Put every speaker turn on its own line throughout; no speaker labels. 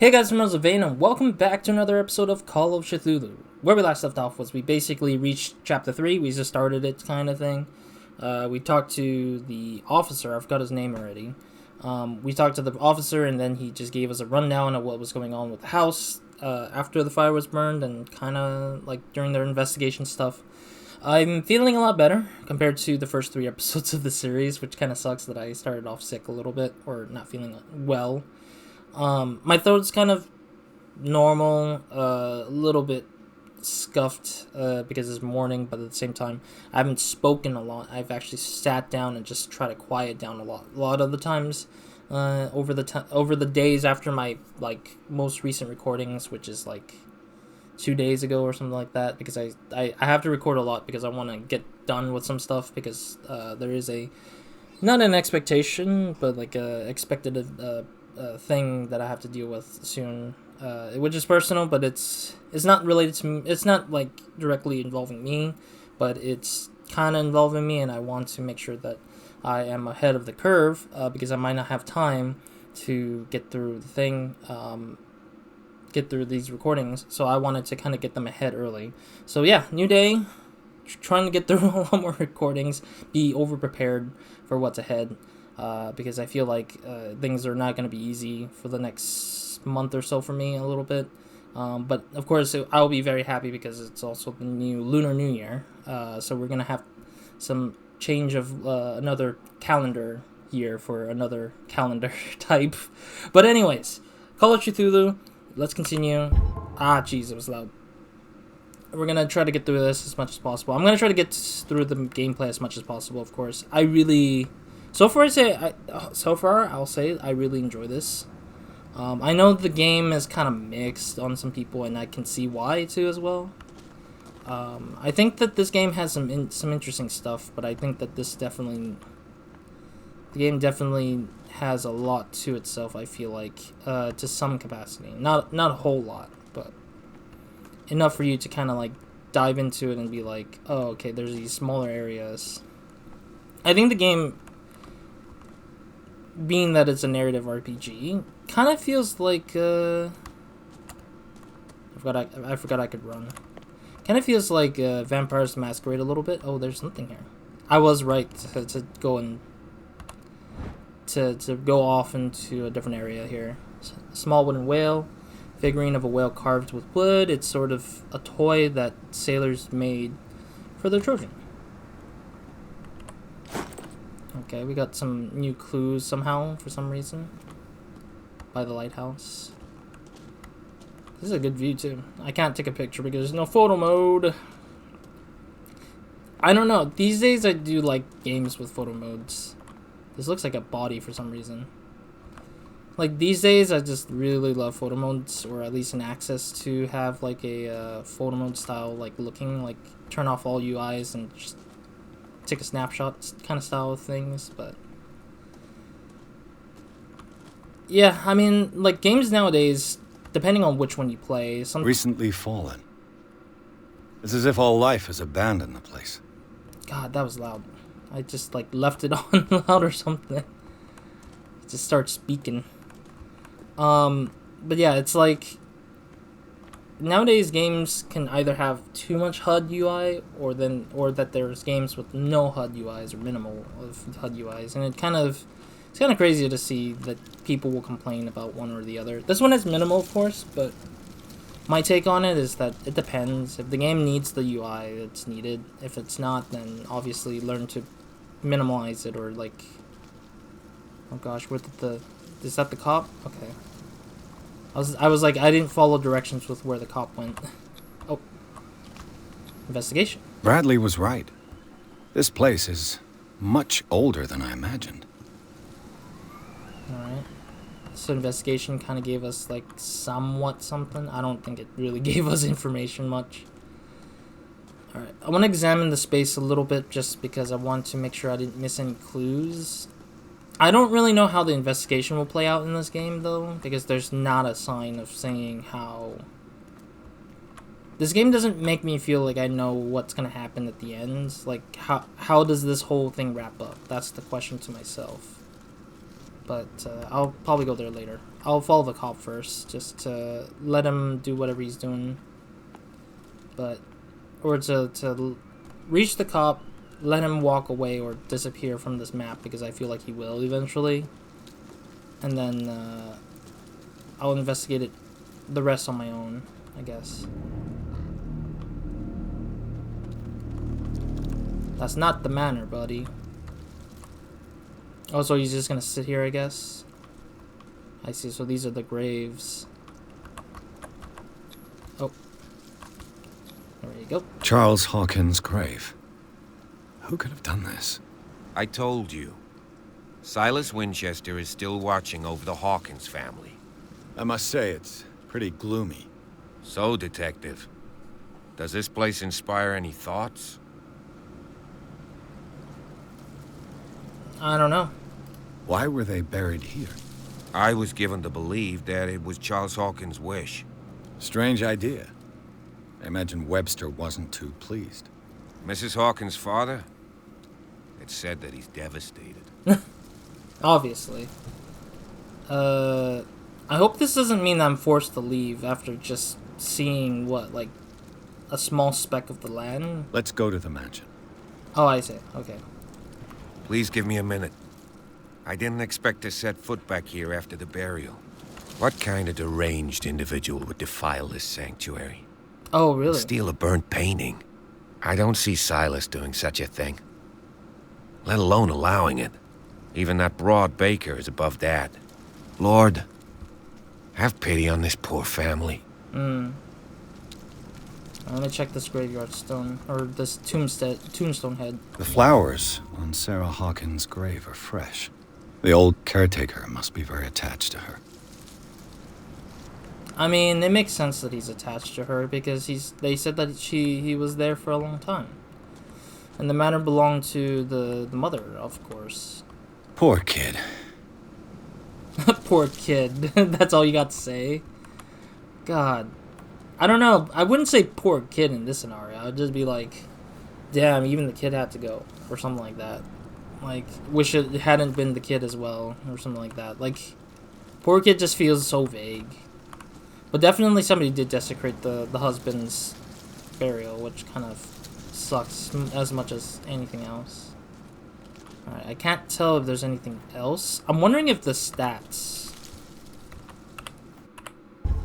Hey guys, I'm RozaldVaneGAME, and welcome back to another episode of Call of Cthulhu. Where we last left off was we basically reached chapter 3, we just started it kind of thing. We talked to the officer, I forgot his name already. We talked to the officer and then he just gave us a rundown of what was going on with the house after the fire was burned and kind of like during their investigation stuff. I'm feeling a lot better compared to the first 3 episodes of the series, which kind of sucks that I started off sick a little bit, or not feeling well. My throat's kind of normal, a little bit scuffed because it's morning, but at the same time, I haven't spoken a lot. I've actually sat down and just tried to quiet down a lot. A lot of the times, over the days after my most recent recordings, which is 2 days ago or something like that, because I have to record a lot because I want to get done with some stuff because there is not an expectation, but a expected thing that I have to deal with soon, which is personal, but it's not related to me. It's not directly involving me, but it's kind of involving me, and I want to make sure that I am ahead of the curve because I might not have time to get through the thing, get through these recordings. So I wanted to kind of get them ahead early. So yeah, new day, trying to get through a lot more recordings, be over prepared for what's ahead. Because I feel like things are not going to be easy for the next month or so for me a little bit. But of course, I'll be very happy because it's also the new Lunar New Year. So we're going to have some change of another calendar year for another calendar type. But anyways, Call of Cthulhu, let's continue. Jeez, it was loud. We're going to try to get through this as much as possible. I'm going to try to get through the gameplay as much as possible, of course. So far, I'll say I really enjoy this. I know the game is kind of mixed on some people, and I can see why too as well. I think that this game has some interesting stuff, but I think that the game definitely has a lot to itself. I feel like to some capacity, not a whole lot, but enough for you to kind of dive into it and be like, oh, okay, there's these smaller areas. I think the game, being that it's a narrative RPG, kind of feels like I forgot I could run. Kind of feels like Vampires the Masquerade a little bit. Oh, there's nothing here. I was right to go and to go off into a different area here. Small wooden whale, figurine of a whale carved with wood. It's sort of a toy that sailors made for their Trojan. Okay, we got some new clues somehow, for some reason, by the lighthouse. This is a good view, too. I can't take a picture because there's no photo mode. I don't know. These days, I do like games with photo modes. This looks like a body for some reason. These days, I just really love photo modes, or at least an access to have, a photo mode style, looking, turn off all UIs and just take a snapshot kind of style of things. But yeah, I mean, games nowadays, depending on which one you play, some
recently fallen. It's as if all life has abandoned the place.
God, that was loud. I just left it on loud or something. It just starts speaking. But yeah, it's nowadays games can either have too much HUD UI or that there's games with no HUD UIs or minimal of HUD UIs, and it's kind of crazy to see that people will complain about one or the other. This one is minimal, of course, but my take on it is that it depends. If the game needs the UI, it's needed. If it's not, then obviously learn to minimize it, or oh gosh, is that the cop? Okay. I was I didn't follow directions with where the cop went. Oh. Investigation.
Bradley was right. This place is much older than I imagined.
Alright. So investigation kind of gave us somewhat something. I don't think it really gave us information much. Alright. I want to examine the space a little bit just because I want to make sure I didn't miss any clues. I don't really know how the investigation will play out in this game, though, because there's not a sign of saying how. This game doesn't make me feel like I know what's going to happen at the end. How does this whole thing wrap up? That's the question to myself. But I'll probably go there later. I'll follow the cop first, just to let him do whatever he's doing. Or to reach the cop, let him walk away or disappear from this map, because I feel like he will eventually. And then I'll investigate the rest on my own, I guess. That's not the manner, buddy. Oh, so he's just gonna sit here, I guess? I see, so these are the graves. Oh. There you go.
Charles Hawkins' grave. Who could have done this?
I told you. Silas Winchester is still watching over the Hawkins family.
I must say, it's pretty gloomy.
So, Detective, does this place inspire any thoughts?
I don't know.
Why were they buried here?
I was given to believe that it was Charles Hawkins' wish.
Strange idea. I imagine Webster wasn't too pleased.
Mrs. Hawkins' father? It's said that he's devastated.
Obviously. I hope this doesn't mean I'm forced to leave after just seeing, what, like, a small speck of the land?
Let's go to the mansion.
Oh, I see. Okay.
Please give me a minute. I didn't expect to set foot back here after the burial. What kind of deranged individual would defile this sanctuary?
Oh, really?
Steal a burnt painting? I don't see Silas doing such a thing. Let alone allowing it. Even that broad baker is above that. Lord, have pity on this poor family.
Let me check this graveyard stone, or this tombstone head.
The flowers on Sarah Hawkins' grave are fresh. The old caretaker must be very attached to her.
I mean, it makes sense that he's attached to her, because they said that he was there for a long time. And the manor belonged to the mother, of course.
Poor kid.
Poor kid. That's all you got to say? God. I don't know. I wouldn't say poor kid in this scenario. I would just be like, damn, even the kid had to go. Or something like that. Like, wish it hadn't been the kid as well. Or something like that. Like, poor kid just feels so vague. But definitely somebody did desecrate the husband's burial, which kind of sucks as much as anything else. Alright, I can't tell if there's anything else. I'm wondering if the stats...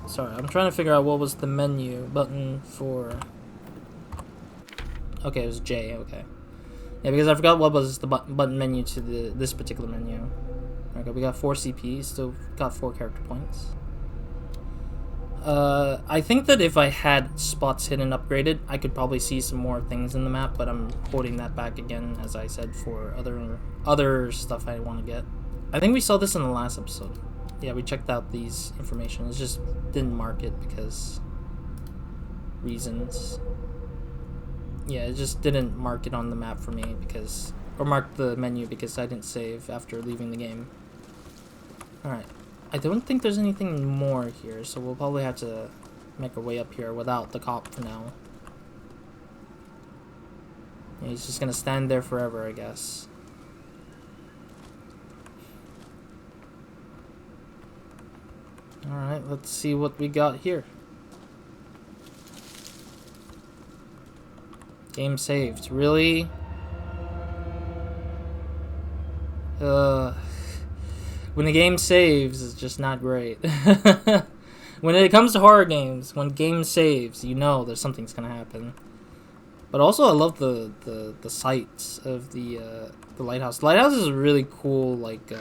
Sorry, I'm trying to figure out what was the menu button for... Okay, it was J, okay. Yeah, because I forgot what was the button menu to this particular menu. Okay, we got 4 CP, still got 4 character points. I think that if I had spots hidden upgraded, I could probably see some more things in the map, but I'm holding that back again, as I said, for other stuff I want to get. I think we saw this in the last episode. Yeah, we checked out these information. It just didn't mark it because reasons. Yeah, it just didn't mark it on the map for me because, or mark the menu because I didn't save after leaving the game. Alright. I don't think there's anything more here, so we'll probably have to make our way up here without the cop for now. Yeah, he's just gonna stand there forever, I guess. Alright, let's see what we got here. Game saved. Really? When the game saves, it's just not great. When it comes to horror games, when game saves, you know that something's gonna happen. But also, I love the sights of the lighthouse. The lighthouse is a really cool, like,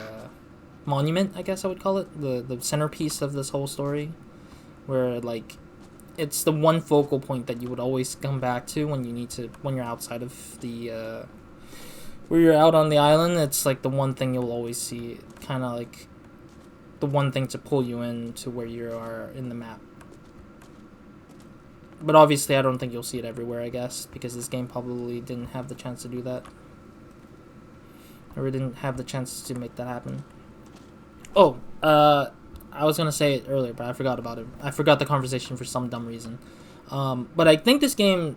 monument, I guess I would call it. The centerpiece of this whole story. Where, like, it's the one focal point that you would always come back to when you're outside of the, where you're out on the island. It's like the one thing you'll always see, kind of like the one thing to pull you in to where you are in the map. But obviously I don't think you'll see it everywhere, I guess, because this game probably didn't have the chance to do that. Or didn't have the chance to make that happen. Oh, I was gonna say it earlier, but I forgot about it. I forgot the conversation for some dumb reason. But I think this game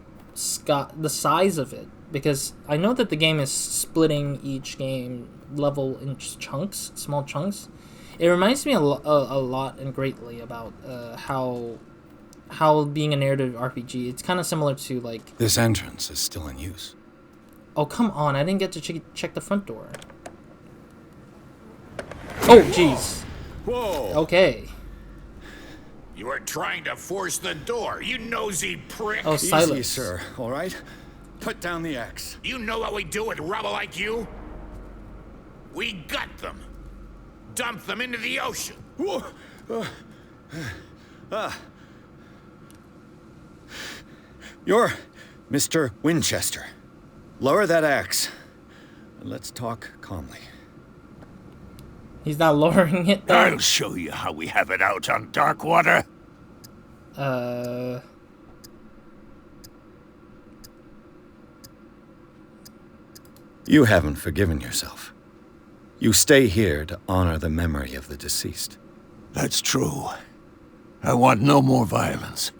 got the size of it, because I know that the game is splitting each game level in chunks, small chunks. It reminds me a lot and greatly about how being a narrative RPG, it's kind of similar to like...
This entrance is still in use.
Oh, come on, I didn't get to check the front door. Oh, jeez.
Whoa!
Okay.
You are trying to force the door, you nosy prick!
Oh,
Easy,
Silas.
sir, all right? Put down the axe.
You know what we do with rubble like you? We gut them. Dump them into the ocean.
Whoa. You're Mr. Winchester. Lower that axe. And let's talk calmly.
He's not lowering it, though.
I'll show you how we have it out on Darkwater.
You haven't forgiven yourself. You stay here to honor the memory of the deceased.
That's true. I want no more violence.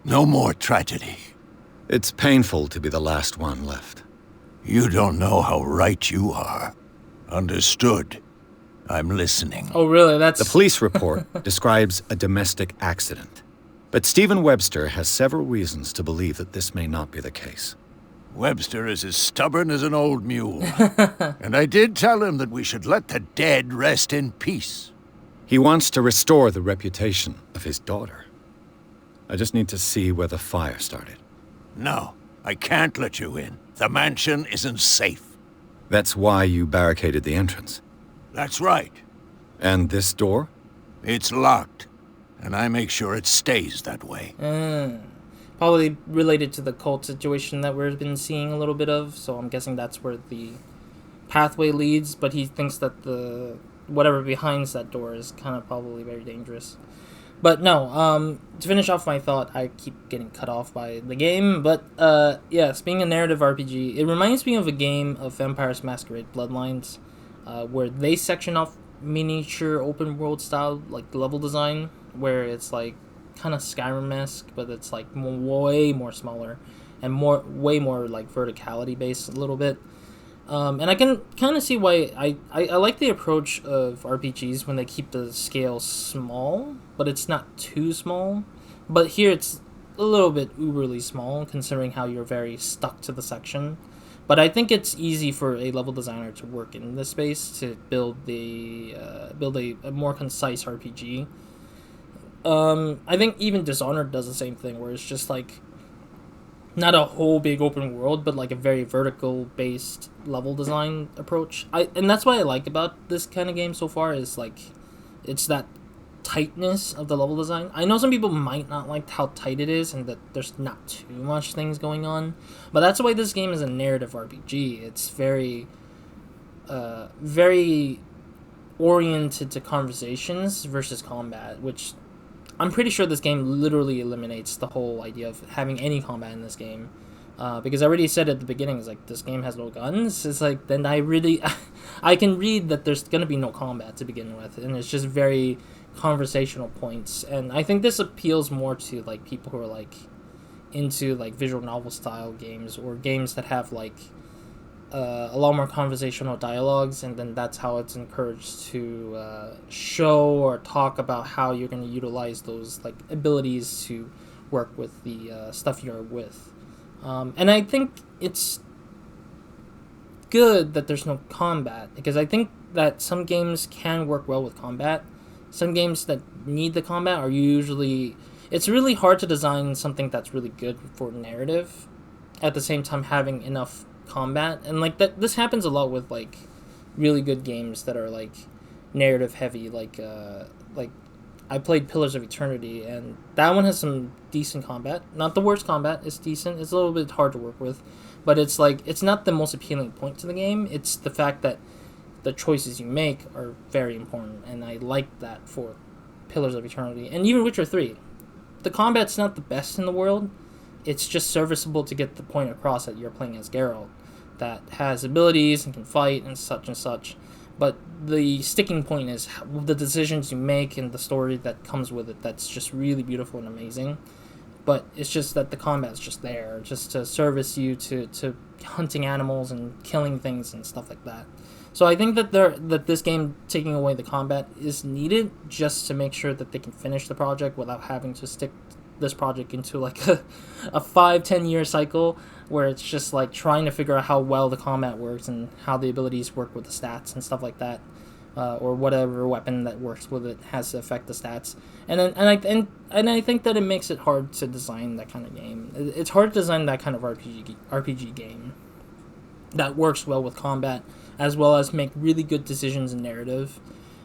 No more tragedy.
It's painful to be the last one left.
You don't know how right you are. Understood. I'm listening.
Oh, really? That's...
The police report describes a domestic accident. But Stephen Webster has several reasons to believe that this may not be the case.
Webster is as stubborn as an old mule. And I did tell him that we should let the dead rest in peace.
He wants to restore the reputation of his daughter. I just need to see where the fire started.
No, I can't let you in. The mansion isn't safe.
That's why you barricaded the entrance.
That's right.
And this door?
It's locked. And I make sure it stays that way.
Probably related to the cult situation that we've been seeing a little bit of, so I'm guessing that's where the pathway leads, but he thinks that the whatever behind that door is kind of probably very dangerous. But no, to finish off my thought, I keep getting cut off by the game, but yes, being a narrative RPG, it reminds me of a game of Vampires Masquerade Bloodlines, where they section off miniature open world style like level design, where it's like kind of Skyrim-esque, but it's like way more smaller and way more like verticality based a little bit. And I can kind of see why I like the approach of RPGs when they keep the scale small, but it's not too small. But here it's a little bit uberly small, considering how you're very stuck to the section. But I think it's easy for a level designer to work in this space to build a more concise RPG. I think even Dishonored does the same thing, where it's just like not a whole big open world, but like a very vertical based level design approach. And that's what I like about this kind of game so far, is like it's that tightness of the level design. I know some people might not like how tight it is and that there's not too much things going on, but that's the way this game is a narrative RPG. It's very very oriented to conversations versus combat, which I'm pretty sure this game literally eliminates the whole idea of having any combat in this game. Because I already said at the beginning, it's like, this game has no guns. It's like, then I can read that there's going to be no combat to begin with. And it's just very conversational points. And I think this appeals more to like people who are like into like visual novel style games, or games that have like a lot more conversational dialogues, and then that's how it's encouraged to show or talk about how you're going to utilize those like abilities to work with the stuff you're with. And I think it's good that there's no combat, because I think that some games can work well with combat. Some games that need the combat are usually... It's really hard to design something that's really good for narrative at the same time having enough combat. And like that, this happens a lot with like really good games that are like narrative heavy. Like I played Pillars of Eternity, and that one has some decent combat. Not the worst combat, it's decent. It's a little bit hard to work with, but it's like, it's not the most appealing point to the game. It's the fact that the choices you make are very important, and I like that for Pillars of Eternity. And even Witcher 3. The combat's not the best in the world. It's just serviceable to get the point across that you're playing as Geralt, that has abilities and can fight and such. But the sticking point is the decisions you make and the story that comes with it. That's just really beautiful and amazing. But it's just that the combat's just there, just to service you to hunting animals and killing things and stuff like that. So I think that this game taking away the combat is needed just to make sure that they can finish the project without having to stick this project into like a 5-10 year cycle where it's just like trying to figure out how well the combat works and how the abilities work with the stats and stuff like that, or whatever weapon that works with it has to affect the stats. And I think that it makes it hard to design that kind of game. It's hard to design that kind of RPG game that works well with combat, as well as make really good decisions in narrative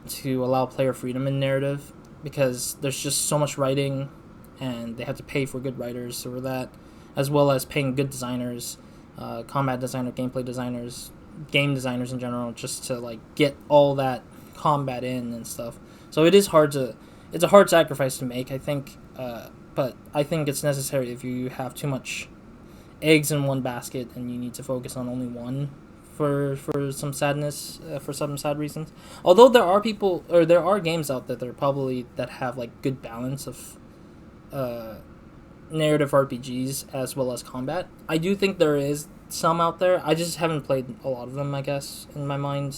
to allow player freedom in narrative, because there's just so much writing and they have to pay for good writers for that, as well as paying good designers, combat designer, gameplay designers, game designers in general, just to like get all that combat in and stuff. So it's a hard sacrifice to make, I think, but I think it's necessary if you have too much eggs in one basket and you need to focus on only one for some sadness, for some sad reasons. Although there are games out there that have like good balance of narrative RPGs as well as combat. I do think there is some out there. I just haven't played a lot of them, I guess, in my mind,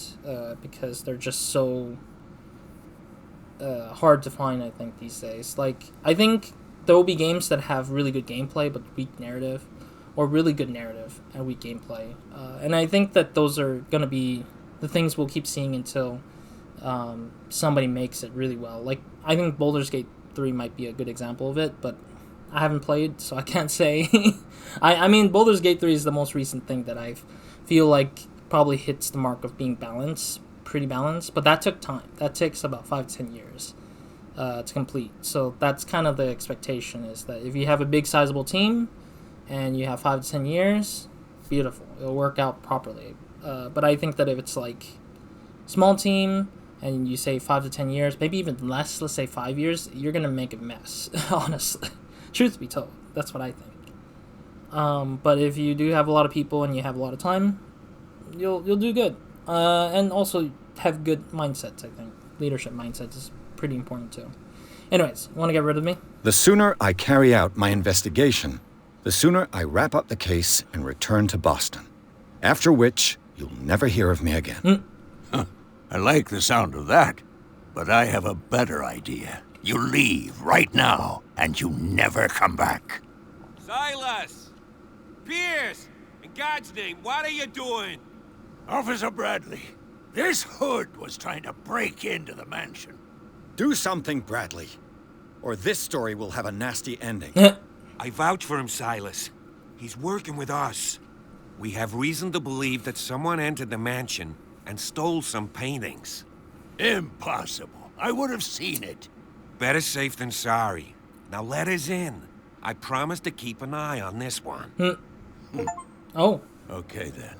because they're just so hard to find, I think, these days. Like, I think there will be games that have really good gameplay but weak narrative, or really good narrative and weak gameplay. And I think that those are going to be the things we'll keep seeing until somebody makes it really well. Like, I think Baldur's Gate 3 might be a good example of it, but I haven't played, so I can't say. I mean, Baldur's Gate 3 is the most recent thing that I feel like probably hits the mark of being pretty balanced, but that took time. That takes about 5-10 years to complete. So that's kind of the expectation, is that if you have a big sizable team and you have 5-10 years, beautiful. It'll work out properly. But I think that if it's like small team and you say 5-10 years, maybe even less, let's say 5 years, you're gonna make a mess. Honestly, truth be told, that's what I think. But if you do have a lot of people and you have a lot of time, you'll do good. And also have good mindsets. I think leadership mindset is pretty important too. Anyways, want to get rid of me?
The sooner I carry out my investigation, the sooner I wrap up the case and return to Boston. After which, you'll never hear of me again.
Huh. I like the sound of that, but I have a better idea. You leave right now, and you never come back.
Silas! Pierce! In God's name, what are you doing?
Officer Bradley, this hood was trying to break into the mansion.
Do something, Bradley, or this story will have a nasty ending.
I vouch for him, Silas. He's working with us. We have reason to believe that someone entered the mansion and stole some paintings.
Impossible. I would have seen it.
Better safe than sorry. Now let us in. I promise to keep an eye on this one.
Oh.
Okay, then.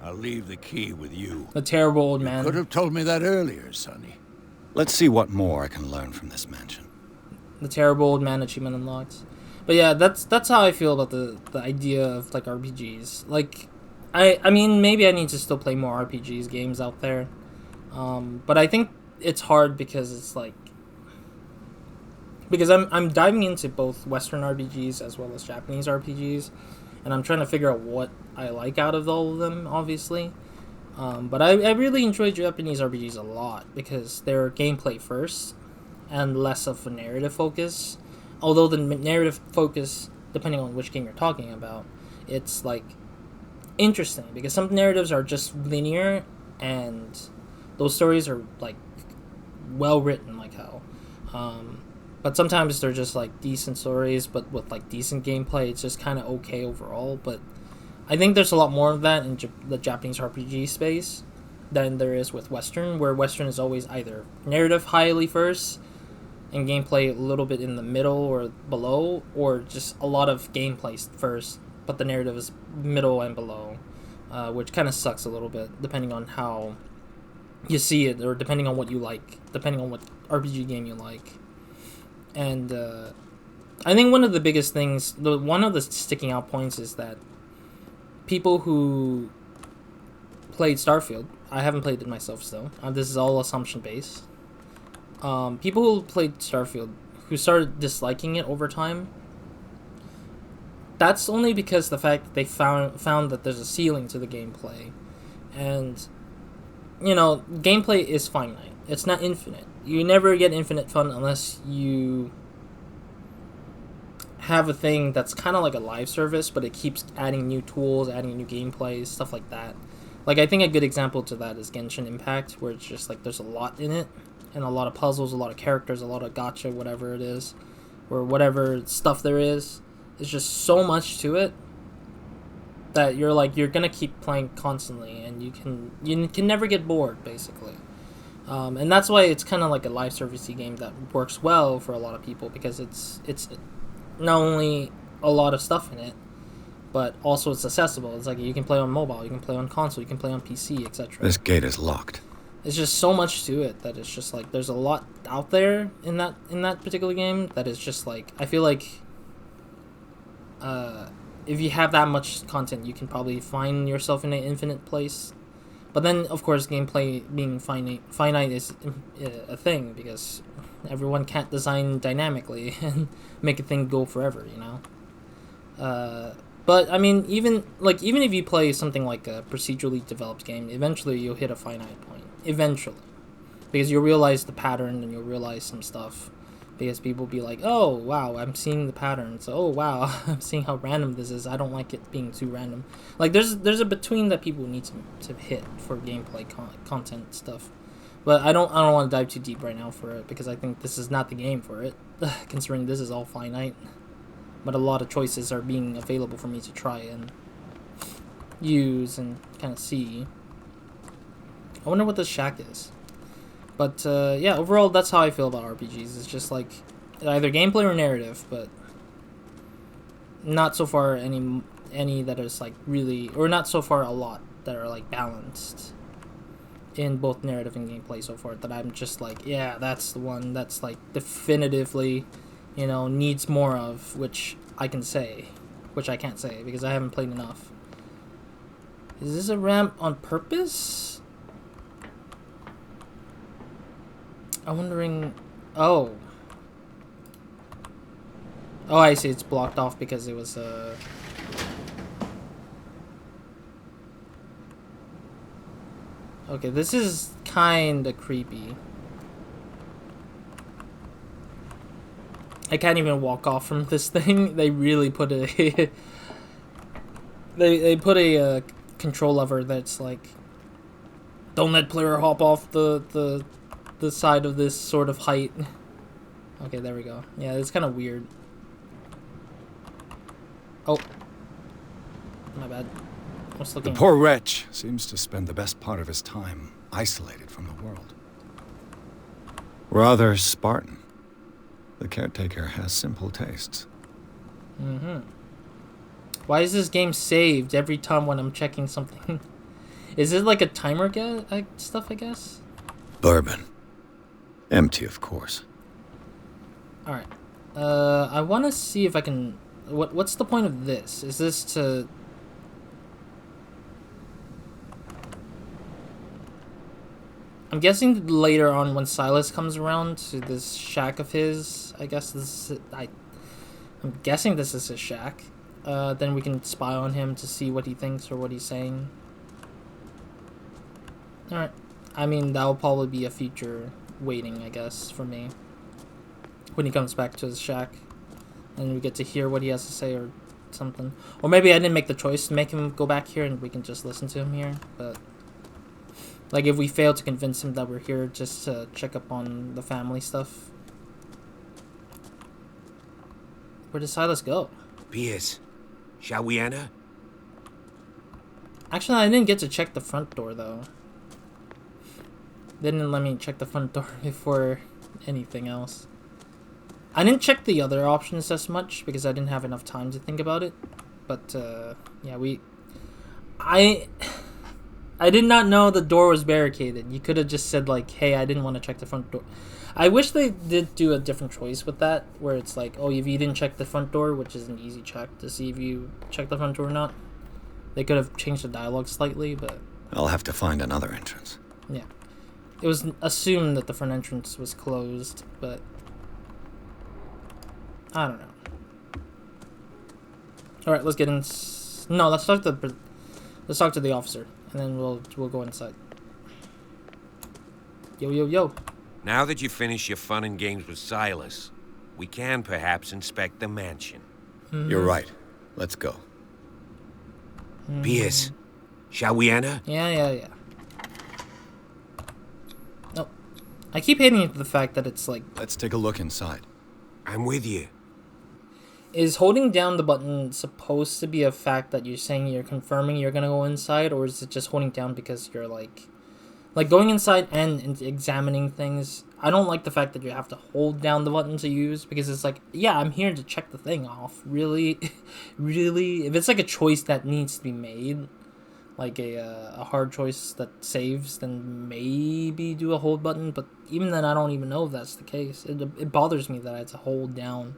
I'll leave the key with you.
The terrible old man.
You could have told me that earlier, Sonny.
Let's see what more I can learn from this mansion.
The terrible old man achievement unlocked. But yeah, that's how I feel about the idea of like RPGs. Like, I mean, maybe I need to still play more RPGs games out there. But I think it's hard because it's like, because I'm diving into both Western RPGs as well as Japanese RPGs, and I'm trying to figure out what I like out of all of them, obviously. But I really enjoy Japanese RPGs a lot because they're gameplay first and less of a narrative focus. Although the narrative focus, depending on which game you're talking about, it's like interesting because some narratives are just linear and those stories are like well written like hell. But sometimes they're just like decent stories but with like decent gameplay. It's just kind of okay overall. But I think there's a lot more of that in the Japanese RPG space than there is with Western, where Western is always either narrative highly first and gameplay a little bit in the middle or below, or just a lot of gameplay first, but the narrative is middle and below, which kind of sucks a little bit, depending on how you see it, or depending on what you like, depending on what RPG game you like. And I think one of the biggest things, one of the sticking out points is that people who played Starfield, I haven't played it myself still, this is all assumption based, people who played Starfield, who started disliking it over time, that's only because the fact that they found that there's a ceiling to the gameplay. And gameplay is finite. It's not infinite. You never get infinite fun unless you have a thing that's kind of like a live service, but it keeps adding new tools, adding new gameplays, stuff like that. Like, I think a good example to that is Genshin Impact, where it's just like there's a lot in it, and a lot of puzzles, a lot of characters, a lot of gacha, whatever it is, or whatever stuff there is. It's just so much to it that you're gonna keep playing constantly, and you can never get bored, basically. And that's why it's kind of like a live servicey game that works well for a lot of people, because it's not only a lot of stuff in it, but also it's accessible. It's like you can play on mobile, you can play on console, you can play on PC, etc.
This gate is locked.
It's just so much to it that it's just like there's a lot out there in that particular game that is just like, I feel like if you have that much content, you can probably find yourself in an infinite place. But then, of course, gameplay being finite is a thing, because everyone can't design dynamically and make a thing go forever, But I mean, even if you play something like a procedurally developed game, eventually you'll hit a finite point. Eventually, because you'll realize the pattern and you'll realize some stuff. Because people will be like, oh wow, I'm seeing the patterns. Oh wow, I'm seeing how random this is. I don't like it being too random. Like there's a between that people need to hit for gameplay content stuff. But I don't want to dive too deep right now for it, because I think this is not the game for it, considering this is all finite. But a lot of choices are being available for me to try and use and kind of see. I wonder what this shack is. But yeah, overall, that's how I feel about RPGs. It's just like either gameplay or narrative, but not so far any that is like really, or not so far a lot that are like balanced in both narrative and gameplay so far, that I'm just like, yeah, that's the one that's like definitively, needs more of, which I can't say because I haven't played enough. Is this a ramp on purpose? I'm wondering. Oh, I see. It's blocked off because it was Okay, this is kinda creepy. I can't even walk off from this thing. They really put a they put a control lever that's like, don't let player hop off the side of this sort of height. Okay, there we go. Yeah, it's kind of weird. Oh, my bad. I was looking.
The poor wretch seems to spend the best part of his time isolated from the world. Rather Spartan. The caretaker has simple tastes.
Why is this game saved every time when I'm checking something? Is it like a timer stuff, I guess?
Bourbon. Empty, of course.
Alright. I want to see if I can... What's the point of this? Is this to... I'm guessing later on when Silas comes around to this shack of his, I guess this is... I'm guessing this is his shack. Then we can spy on him to see what he thinks or what he's saying. Alright. I mean, that will probably be a future waiting, I guess, for me. When he comes back to his shack. And we get to hear what he has to say or something. Or maybe I didn't make the choice to make him go back here and we can just listen to him here. But, like, if we fail to convince him that we're here just to check up on the family stuff. Where did Silas go?
Pierce, shall we enter?
Actually, I didn't get to check the front door, though. They didn't let me check the front door before anything else. I didn't check the other options as much because I didn't have enough time to think about it. But, yeah, I did not know the door was barricaded. You could have just said, like, hey, I didn't want to check the front door. I wish they did do a different choice with that, where it's like, oh, if you didn't check the front door, which is an easy check to see if you checked the front door or not. They could have changed the dialogue slightly, but...
I'll have to find another entrance.
Yeah. It was assumed that the front entrance was closed, but... I don't know. Alright, let's get in... No, let's talk to the officer, and then we'll go inside. Yo, yo, yo.
Now that you finish your fun and games with Silas, we can perhaps inspect the mansion.
You're right. Let's go.
Pierce, shall we enter?
Yeah. Oh. I keep hating the fact that it's like...
Let's take a look inside.
I'm with you.
Is holding down the button supposed to be a fact that you're saying you're confirming you're gonna go inside, or is it just holding down because you're like going inside and examining things? I don't like the fact that you have to hold down the button to use, because it's like, yeah, I'm here to check the thing off. Really? Really? If it's like a choice that needs to be made, like a hard choice that saves, then maybe do a hold button, but even then I don't even know if that's the case. It bothers me that I had to hold down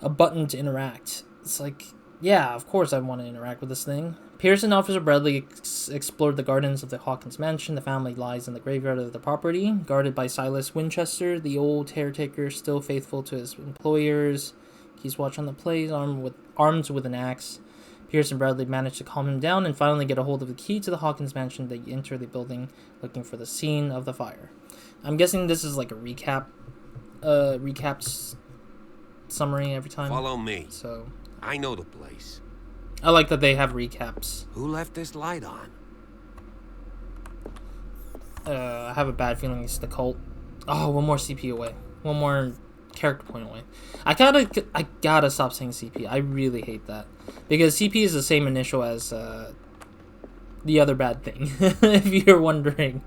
a button to interact. It's like, yeah, of course I want to interact with this thing. Pierce and Officer Bradley explored the gardens of the Hawkins mansion. The family lies in the graveyard of the property, guarded by Silas Winchester, the old caretaker, still faithful to his employers. Keeps watch on the place, armed with an axe. Pierce and Bradley manage to calm him down and finally get a hold of the key to the Hawkins mansion. They enter the building looking for the scene of the fire. I'm guessing this is like a recap summary every time.
Follow me.
So
I know the place.
I like that they have recaps.
Who left this light on?
I have a bad feeling it's the cult. Oh, one more CP away. One more character point away. I gotta stop saying CP. I really hate that, because CP is the same initial as the other bad thing. If you're wondering,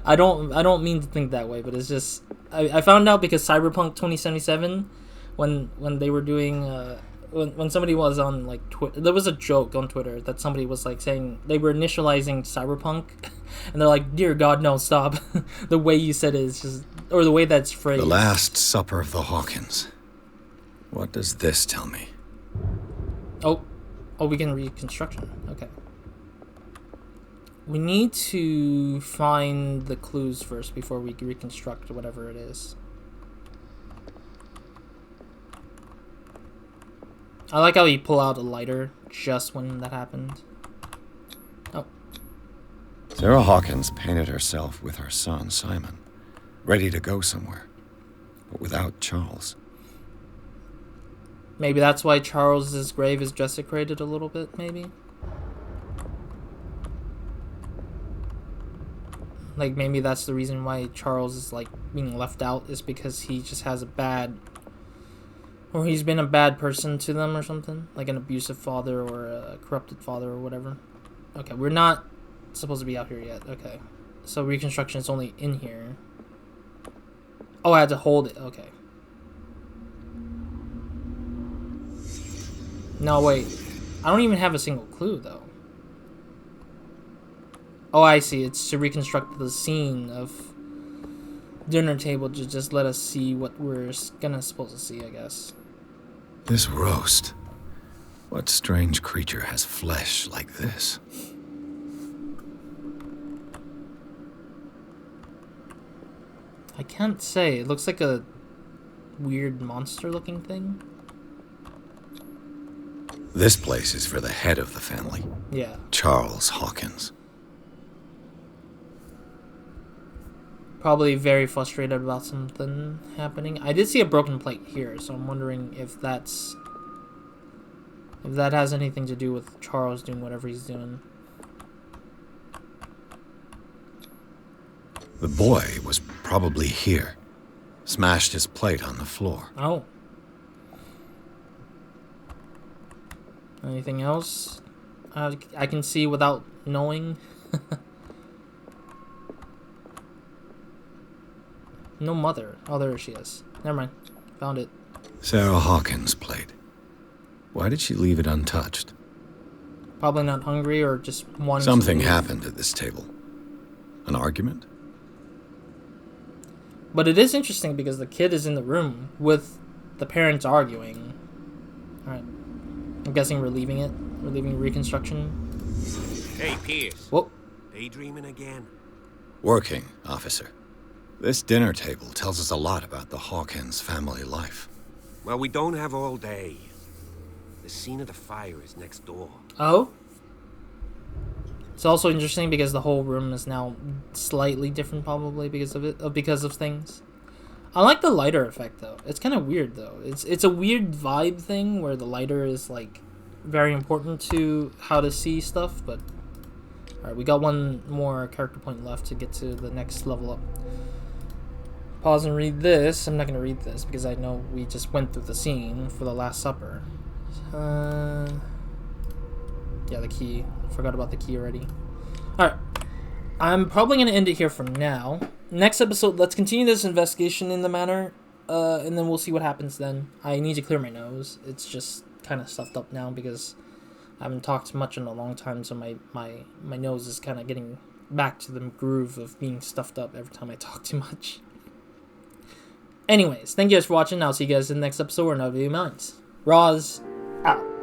I don't mean to think that way, but it's just I found out because Cyberpunk 2077, when they were doing when somebody was on like Twitter, there was a joke on Twitter that somebody was like saying they were initializing Cyberpunk, and they're like, "Dear God, no, stop!" The way you said it is just, or the way that's phrased.
The Last Supper of the Hawkins. What does this tell me?
Oh, we can reconstruction. Okay. We need to find the clues first before we reconstruct whatever it is. I like how you pull out a lighter just when that happened. Oh.
Sarah Hawkins painted herself with her son, Simon, ready to go somewhere, but without Charles.
Maybe that's why Charles's grave is desecrated a little bit, maybe? Like, maybe that's the reason why Charles is, like, being left out, is because he just has a bad... Or he's been a bad person to them or something. Like an abusive father or a corrupted father or whatever. Okay, we're not supposed to be out here yet. Okay. So reconstruction is only in here. Oh, I had to hold it. Okay. No, wait. I don't even have a single clue, though. Oh, I see. It's to reconstruct the scene of dinner table to just let us see what we're supposed to see, I guess.
This roast. What strange creature has flesh like this?
I can't say. It looks like a weird monster-looking thing.
This place is for the head of the family.
Yeah.
Charles Hawkins.
Probably very frustrated about something happening. I did see a broken plate here, so I'm wondering if that has anything to do with Charles doing whatever he's doing.
The boy was probably here. Smashed his plate on the floor.
Oh. Anything else I can see without knowing? No mother. Oh, there she is. Never mind. Found it.
Sarah Hawkins' plate. Why did she leave it untouched?
Probably not hungry or just wanting
Something
to
happened at this table. An argument?
But it is interesting because the kid is in the room with the parents arguing. Alright. I'm guessing we're leaving it. We're leaving reconstruction.
Hey, Pierce.
Whoa.
Daydreaming again?
Working, officer. This dinner table tells us a lot about the Hawkins family life.
Well, we don't have all day. The scene of the fire is next door.
Oh? It's also interesting because the whole room is now slightly different, probably because of it, because of things. I like the lighter effect though. It's kind of weird though. It's a weird vibe thing where the lighter is like very important to how to see stuff. But all right, we got one more character point left to get to the next level up. Pause and read this. I'm not gonna read this because I know we just went through the scene for the Last Supper. Yeah, the key. Forgot about the key already. Alright. I'm probably going to end it here for now. Next episode, let's continue this investigation in the manor. And then we'll see what happens then. I need to clear my nose. It's just kind of stuffed up now because I haven't talked much in a long time. So my nose is kind of getting back to the groove of being stuffed up every time I talk too much. Anyways, thank you guys for watching. I'll see you guys in the next episode where another video minds. Roz out.